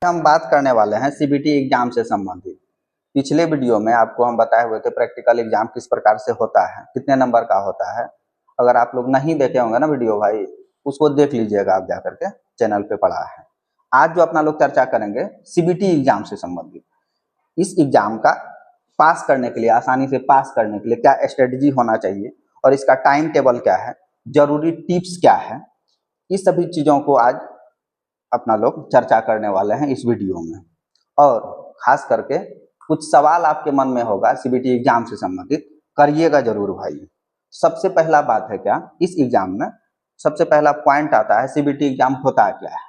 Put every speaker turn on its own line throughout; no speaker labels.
हम बात करने वाले हैं सीबीटी एग्जाम से संबंधित। पिछले वीडियो में आपको हम बताए हुए थे प्रैक्टिकल एग्जाम किस प्रकार से होता है, कितने नंबर का होता है। अगर आप लोग नहीं देखे होंगे ना वीडियो भाई, उसको देख लीजिएगा आप जाकर के, चैनल पे पड़ा है। आज जो अपना लोग चर्चा करेंगे सीबीटी एग्जाम से संबंधित, इस एग्जाम का पास करने के लिए, आसानी से पास करने के लिए क्या स्ट्रेटजी होना चाहिए और इसका टाइम टेबल क्या है, जरूरी टिप्स क्या है, इस सभी चीज़ों को आज अपना लोग चर्चा करने वाले हैं इस वीडियो में। और खास करके कुछ सवाल आपके मन में होगा सीबीटी एग्जाम से संबंधित, करिएगा जरूर भाई। सबसे पहला बात है क्या, इस एग्जाम में सबसे पहला पॉइंट आता है सीबीटी एग्जाम होता क्या है,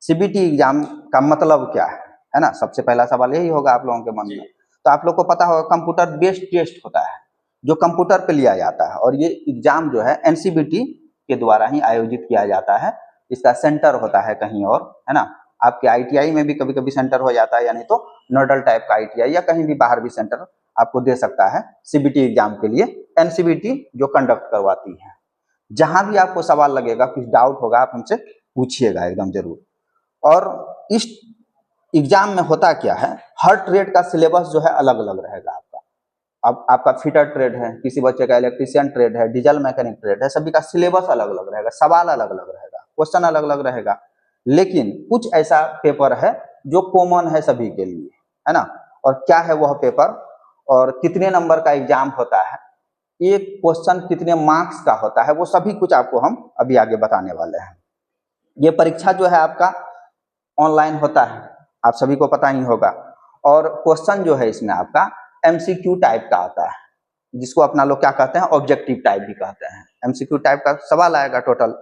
सीबीटी एग्जाम का मतलब क्या है ना। सबसे पहला सवाल यही होगा आप लोगों के मन में। तो आप लोग को पता होगा कंप्यूटर बेस्ड टेस्ट होता है जो कंप्यूटर पे लिया जाता है, और ये एग्जाम जो है एनसीबीटी के द्वारा ही आयोजित किया जाता है। इसका सेंटर होता है कहीं और, है ना। आपके आईटीआई में भी कभी कभी सेंटर हो जाता है, यानी तो नोडल टाइप का आईटीआई या कहीं भी बाहर भी सेंटर आपको दे सकता है सीबीटी एग्जाम के लिए, एनसीबीटी जो कंडक्ट करवाती है। जहां भी आपको सवाल लगेगा, कुछ डाउट होगा, आप हमसे पूछिएगा एकदम जरूर। और इस एग्जाम में होता क्या है, हर ट्रेड का सिलेबस जो है अलग अलग रहेगा आपका। अब आपका फिटर ट्रेड है, किसी बच्चे का इलेक्ट्रीशियन ट्रेड है, डीजल मैकेनिक ट्रेड है, सभी का सिलेबस अलग अलग रहेगा, सवाल अलग अलग रहेगा, क्वेश्चन अलग अलग रहेगा। लेकिन कुछ ऐसा पेपर है जो कॉमन है सभी के लिए, है ना। और क्या है वह पेपर और कितने नंबर का एग्जाम होता है, एक क्वेश्चन कितने मार्क्स का होता है, वो सभी कुछ आपको हम अभी आगे बताने वाले हैं। ये परीक्षा जो है आपका ऑनलाइन होता है, आप सभी को पता ही होगा। और क्वेश्चन जो है इसमें आपका एमसीक्यू टाइप का आता है, जिसको अपना लोग क्या कहते हैं, ऑब्जेक्टिव टाइप भी कहते हैं। एमसीक्यू टाइप का सवाल आएगा टोटल।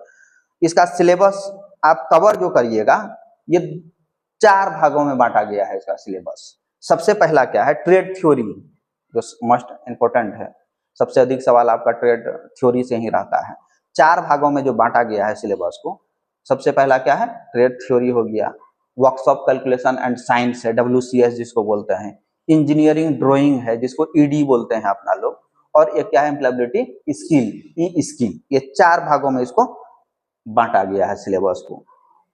इसका सिलेबस आप कवर जो करिएगा, ये 4 भागों में बांटा गया है इसका सिलेबस। सबसे पहला क्या है, ट्रेड थ्योरी, जो मोस्ट इंपोर्टेंट है। सबसे अधिक सवाल आपका ट्रेड थ्योरी से ही रहता है। 4 भागों में जो बांटा गया है सिलेबस को। सबसे पहला क्या है, ट्रेड थ्योरी हो गया। वर्कशॉप कैलकुलेशन एंड साइंस है, WCS जिसको बोलते हैं। इंजीनियरिंग ड्राइंग है, जिसको ईडी बोलते हैं अपना लोग। और एक क्या है, एम्प्लॉयबिलिटी स्किल, ई स्किल। ये 4 भागों में इसको बांटा गया है सिलेबस को।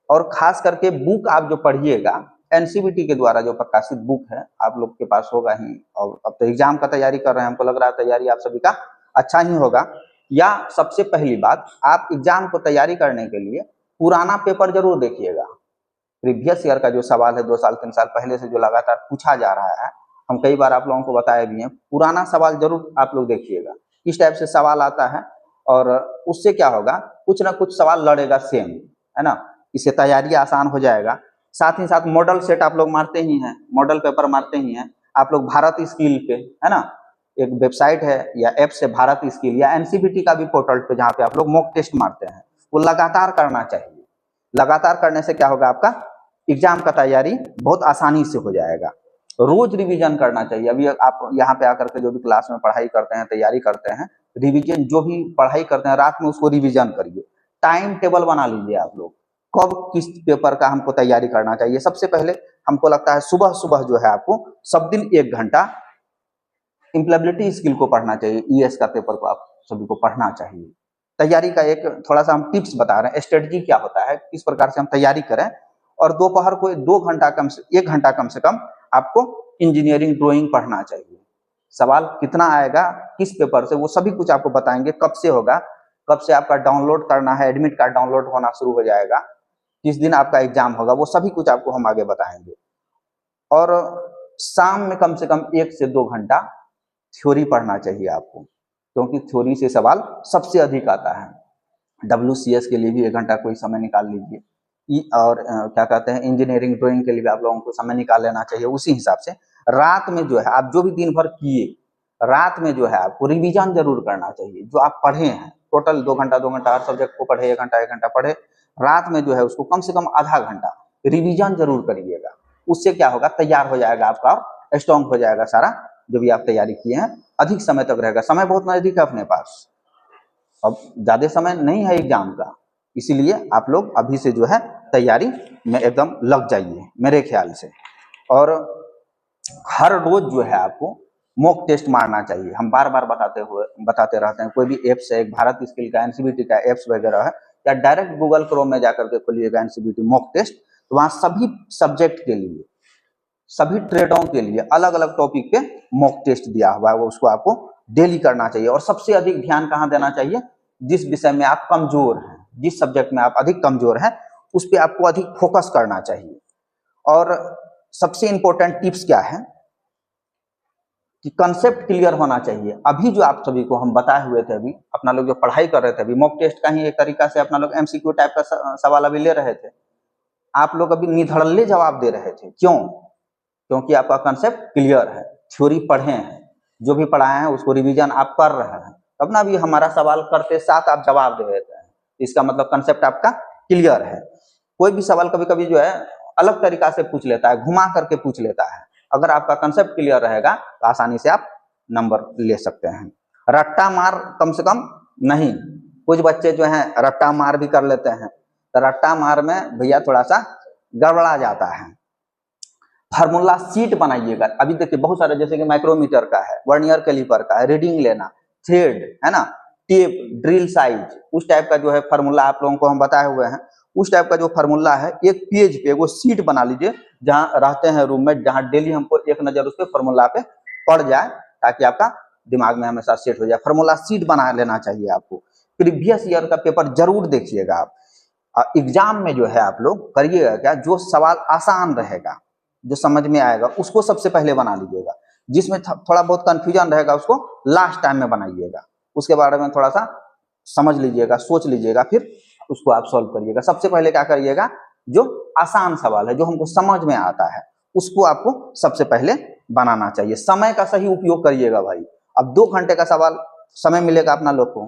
और खास करके बुक आप जो पढ़िएगा, एनसीबीटी के द्वारा जो प्रकाशित बुक है आप लोग के पास होगा ही। और अब तो एग्जाम का तैयारी कर रहे हैं, हमको लग रहा है तैयारी आप सभी का अच्छा ही होगा। या सबसे पहली बात, आप एग्जाम को तैयारी करने के लिए पुराना पेपर जरूर देखिएगा। प्रीवियस ईयर का जो सवाल है 2 साल 3 साल पहले से जो लगातार पूछा जा रहा है, हम कई बार आप लोगों को बताए भी हैं, पुराना सवाल जरूर आप लोग देखिएगा किस टाइप से सवाल आता है। और उससे क्या होगा, कुछ ना कुछ सवाल लड़ेगा सेम, है ना। इससे तैयारी आसान हो जाएगा। साथ ही साथ मॉडल सेट आप लोग मारते ही हैं, मॉडल पेपर मारते ही हैं आप लोग भारत स्किल पे, है ना। एक वेबसाइट है या ऐप से, भारत स्किल, या एनसीबीटी का भी पोर्टल पे, जहाँ पे आप लोग मॉक टेस्ट मारते हैं। वो लगातार करना चाहिए। लगातार करने से क्या होगा, आपका एग्जाम का तैयारी बहुत आसानी से हो जाएगा। रोज रिवीजन करना चाहिए। अभी आप यहाँ पे आकर के जो भी क्लास में पढ़ाई करते हैं, तैयारी करते हैं, रिवीजन जो भी पढ़ाई करते हैं रात में उसको रिवीजन करिए। टाइम टेबल बना लीजिए आप लोग, कब किस पेपर का हमको तैयारी करना चाहिए। सबसे पहले हमको लगता है सुबह सुबह जो है आपको सब दिन 1 घंटा एम्प्लॉयबिलिटी स्किल को पढ़ना चाहिए। ईएस का पेपर को आप सभी को पढ़ना चाहिए। तैयारी का एक थोड़ा सा हम टिप्स बता रहे हैं, स्ट्रेटजी क्या होता है, किस प्रकार से हम तैयारी करें। और दोपहर को 2 घंटा कम से 1 घंटा कम से कम आपको इंजीनियरिंग ड्राइंग पढ़ना चाहिए। सवाल कितना आएगा किस पेपर से, वो सभी कुछ आपको बताएंगे। कब से होगा, कब से आपका डाउनलोड करना है, एडमिट कार्ड डाउनलोड होना शुरू हो जाएगा, किस दिन आपका एग्जाम होगा, वो सभी कुछ आपको हम आगे बताएंगे। और शाम में कम से कम 1 से 2 घंटा थ्योरी पढ़ना चाहिए आपको, क्योंकि थ्योरी से सवाल सबसे अधिक आता है। WCS के लिए भी 1 घंटा कोई समय निकाल लीजिए। और क्या कहते हैं, इंजीनियरिंग ड्राइंग के लिए भी आप लोगों को समय निकाल लेना चाहिए। उसी हिसाब से रात में जो है आप जो भी दिन भर किए, रात में जो है आपको रिवीजन जरूर करना चाहिए। जो आप पढ़े हैं टोटल 2 घंटा 2 घंटा हर सब्जेक्ट को पढ़े, 1 घंटा 1 घंटा पढ़े, रात में जो है उसको कम से कम आधा घंटा रिवीजन जरूर करिएगा। उससे क्या होगा, तैयार हो जाएगा आपका और स्ट्रॉन्ग हो जाएगा सारा जो भी आप तैयारी किए हैं। अधिक समय तक रहेगा, समय बहुत नजदीक है अपने पास, अब ज्यादा समय नहीं है एग्जाम का। इसीलिए आप लोग अभी से जो है तैयारी में एकदम लग जाइए मेरे ख्याल से। और हर रोज जो है आपको मॉक टेस्ट मारना चाहिए। हम बार बार बताते रहते हैं। कोई भी एप्स है, एक भारत स्किल का, एनसीबीटी का एप्स वगैरह है, या डायरेक्ट गूगल क्रोम में जाकर के खोलिएगा एनसीबीटी मॉक टेस्ट, तो वहाँ सभी सब्जेक्ट के लिए, सभी ट्रेडों के लिए अलग अलग टॉपिक पे मॉक टेस्ट दिया हुआ है, वो उसको आपको डेली करना चाहिए। और सबसे अधिक ध्यान कहाँ देना चाहिए, जिस विषय में आप कमजोर हैं, जिस सब्जेक्ट में आप अधिक कमजोर हैं उस पर आपको अधिक फोकस करना चाहिए। और सबसे इंपॉर्टेंट टिप्स क्या है कि कंसेप्ट क्लियर होना चाहिए। अभी जो आप सभी को हम बताए हुए थे, अभी अपना लोग जो पढ़ाई कर रहे थे, अभी मॉक टेस्ट का ही एक तरीका से अपना लोग एमसीक्यू टाइप का सवाल अभी ले रहे थे, आप लोग अभी निधड़ल्ले जवाब दे रहे थे। क्यों? क्योंकि आपका कंसेप्ट क्लियर है, थ्योरी पढ़े हैं, जो भी पढ़ाए हैं उसको रिवीजन आप कर रहे हैं, तब ना भी हमारा सवाल करते साथ आप जवाब दे देते हैं। इसका मतलब कंसेप्ट आपका क्लियर है। कोई भी सवाल कभी कभी जो है अलग तरीका से पूछ लेता है, घुमा करके पूछ लेता है। अगर आपका कंसेप्ट क्लियर रहेगा तो आसानी से आप नंबर ले सकते हैं। रट्टा मार कम से कम नहीं, कुछ बच्चे जो हैं रट्टा मार भी कर लेते हैं, तो रट्टा मार में भैया थोड़ा सा गड़बड़ा जाता है। फार्मूला सीट बनाइएगा। अभी देखिए बहुत सारे, जैसे कि माइक्रोमीटर का है, वर्नियर कैलिपर का है, रीडिंग लेना, थ्रेड है ना, टेप, ड्रिल साइज, उस टाइप का जो है फार्मूला आप लोगों को हम बताए हुए हैं। उस टाइप का जो फार्मूला है एक पेज पे वो सीट बना लीजिए, जहां रहते हैं रूम में, जहां डेली हमको एक नजर उस पे फार्मूला पे पड़ जाए, ताकि आपका दिमाग में हमेशा सेट हो जाए। फार्मूला सीट बना लेना चाहिए आपको। प्रीवियस ईयर का पेपर जरूर देखिएगा आप। एग्जाम में जो है आप लोग करिएगा क्या, जो सवाल आसान रहेगा, जो समझ में आएगा, उसको सबसे पहले बना लीजिएगा। जिसमें थोड़ा बहुत कंफ्यूजन रहेगा उसको लास्ट टाइम में बनाइएगा। उसके बारे में थोड़ा सा समझ लीजिएगा, सोच लीजिएगा, फिर उसको आप सॉल्व करिएगा। सबसे पहले क्या करिएगा, जो आसान सवाल है, जो हमको समझ में आता है, उसको आपको सबसे पहले बनाना चाहिए। समय का सही उपयोग करिएगा भाई। अब 2 घंटे का सवाल समय मिलेगा अपना लोग को,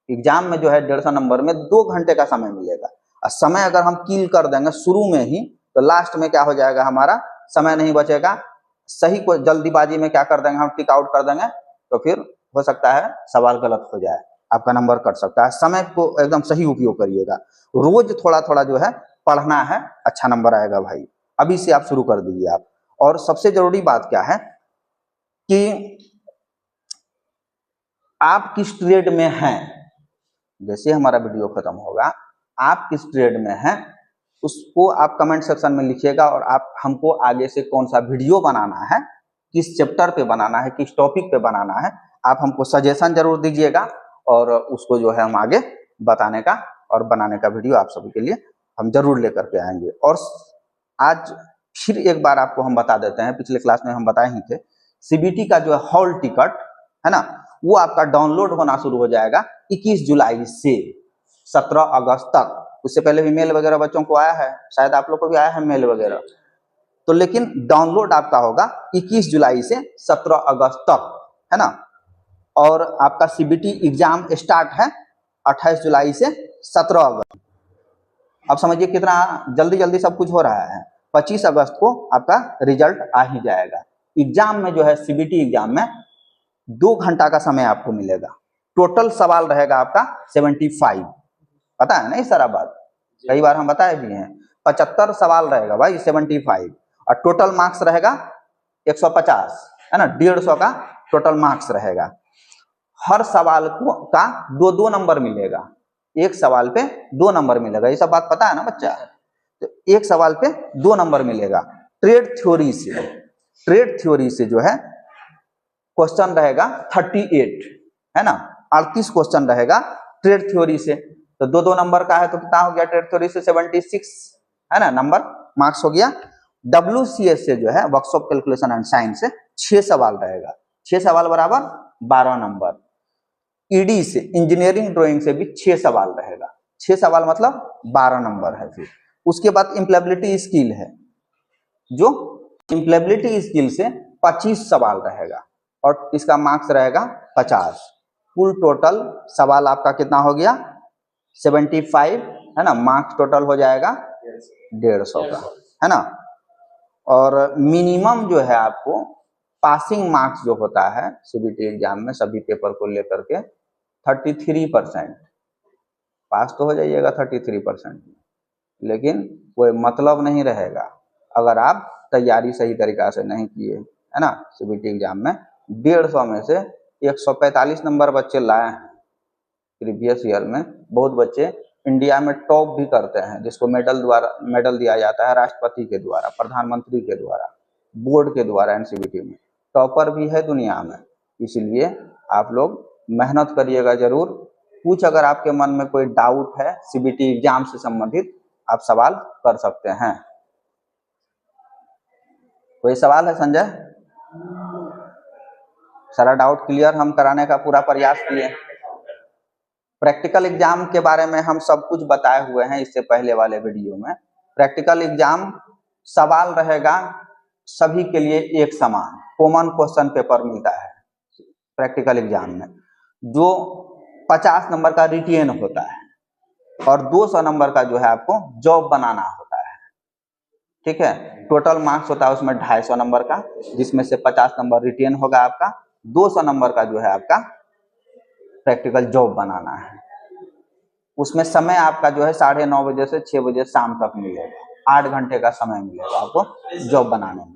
एग्जाम में जो है 150 नंबर में 2 घंटे का समय मिलेगा। और समय अगर हम किल कर देंगे शुरू में ही, तो लास्ट में क्या हो जाएगा, हमारा समय नहीं बचेगा। सही को जल्दीबाजी में क्या कर देंगे, हम टिक आउट कर देंगे, तो फिर हो सकता है सवाल गलत हो जाए, आपका नंबर कट सकता है। समय को एकदम सही उपयोग करिएगा। रोज थोड़ा थोड़ा जो है पढ़ना है, अच्छा नंबर आएगा भाई। अभी से आप शुरू कर दीजिए आप। और सबसे जरूरी बात क्या है कि आप किस ट्रेड में हैं, जैसे हमारा वीडियो खत्म होगा, आप किस ट्रेड में हैं उसको आप कमेंट सेक्शन में लिखिएगा। और आप हमको आगे से कौन सा वीडियो बनाना है, किस चैप्टर पे बनाना है, किस टॉपिक पे बनाना है, आप हमको सजेशन जरूर दीजिएगा। और उसको जो है हम आगे बताने का और बनाने का वीडियो आप सभी के लिए हम जरूर लेकर के आएंगे। और आज फिर एक बार आपको हम बता देते हैं, पिछले क्लास में हम बताए ही थे, सीबीटी का जो है हॉल टिकट है ना, वो आपका डाउनलोड होना शुरू हो जाएगा 21 जुलाई से 17 अगस्त तक। उससे पहले भी मेल वगैरह बच्चों को आया है, शायद आप लोग को भी आया है मेल वगैरह, तो लेकिन डाउनलोड आपका होगा 21 जुलाई से 17 अगस्त तक, है ना। और आपका सीबीटी एग्जाम स्टार्ट है 28 जुलाई से 17 अगस्त। अब समझिए कितना जल्दी जल्दी सब कुछ हो रहा है। 25 अगस्त को आपका रिजल्ट आ ही जाएगा। एग्जाम में जो है सीबीटी एग्जाम में 2 घंटा का समय आपको मिलेगा। टोटल सवाल रहेगा आपका 75, पता है ना ये सारा बात, कई बार हम बताए भी हैं। 75 सवाल रहेगा भाई, 75, और टोटल मार्क्स रहेगा 150, है ना, 150 का टोटल मार्क्स रहेगा। हर सवाल को का 2-2 नंबर मिलेगा, एक सवाल पे 2 नंबर मिलेगा, ये सब बात पता है ना बच्चा। तो एक सवाल पे 2 नंबर मिलेगा। ट्रेड थ्योरी से जो है क्वेश्चन रहेगा 38, है ना, 38 क्वेश्चन रहेगा ट्रेड थ्योरी से। तो 2-2 नंबर का है तो कितना हो गया, ट्रेड थ्योरी से 76, है ना, नंबर मार्क्स हो गया। WCS से जो है वर्कशॉप कैलकुलेशन एंड साइंस से 6 सवाल रहेगा, 6 सवाल बराबर 12 नंबर। ईडी से इंजीनियरिंग ड्राइंग से भी 6 सवाल रहेगा, 6 सवाल मतलब 12 नंबर है। फिर उसके बाद इम्प्लॉयबिलिटी स्किल है, जो इम्प्लॉयबिलिटी स्किल से 25 सवाल रहेगा और इसका मार्क्स रहेगा 50। कुल टोटल सवाल आपका कितना हो गया, 75, है ना, मार्क्स टोटल हो जाएगा 150 का, है ना। और मिनिमम जो है आपको पासिंग मार्क्स जो होता है सीबीटी एग्जाम में सभी पेपर को लेकर के 33%, पास तो हो जाइएगा 33%, लेकिन कोई मतलब नहीं रहेगा अगर आप तैयारी सही तरीका से नहीं किए, है ना। सीबीटी एग्जाम में 150 में से 145 नंबर बच्चे लाए हैं। प्रीवियस ईयर में बहुत बच्चे इंडिया में टॉप भी करते हैं, जिसको मेडल दिया जाता है राष्ट्रपति के द्वारा, प्रधानमंत्री के द्वारा, बोर्ड के द्वारा। एनसीबीटी में टॉपर भी है दुनिया में। इसलिए आप लोग मेहनत करिएगा जरूर। कुछ अगर आपके मन में कोई डाउट है सीबीटी एग्जाम से संबंधित, आप सवाल कर सकते हैं। कोई सवाल है संजय? सारा डाउट क्लियर हम कराने का पूरा प्रयास किए। प्रैक्टिकल एग्जाम के बारे में हम सब कुछ बताए हुए हैं इससे पहले वाले वीडियो में। प्रैक्टिकल एग्जाम सवाल रहेगा सभी के लिए एक समान, कॉमन क्वेश्चन पेपर मिलता है प्रैक्टिकल एग्जाम में, जो 50 नंबर का रिटेन होता है और 200 नंबर का जो है आपको जॉब बनाना होता है। ठीक है, टोटल मार्क्स होता है उसमें 250 नंबर का, जिसमें से 50 नंबर रिटेन होगा आपका, 200 नंबर का जो है आपका प्रैक्टिकल जॉब बनाना है। उसमें समय आपका जो है 9:30 बजे से 6 बजे शाम तक मिलेगा, 8 घंटे का समय मिलेगा आपको जॉब बनाने में।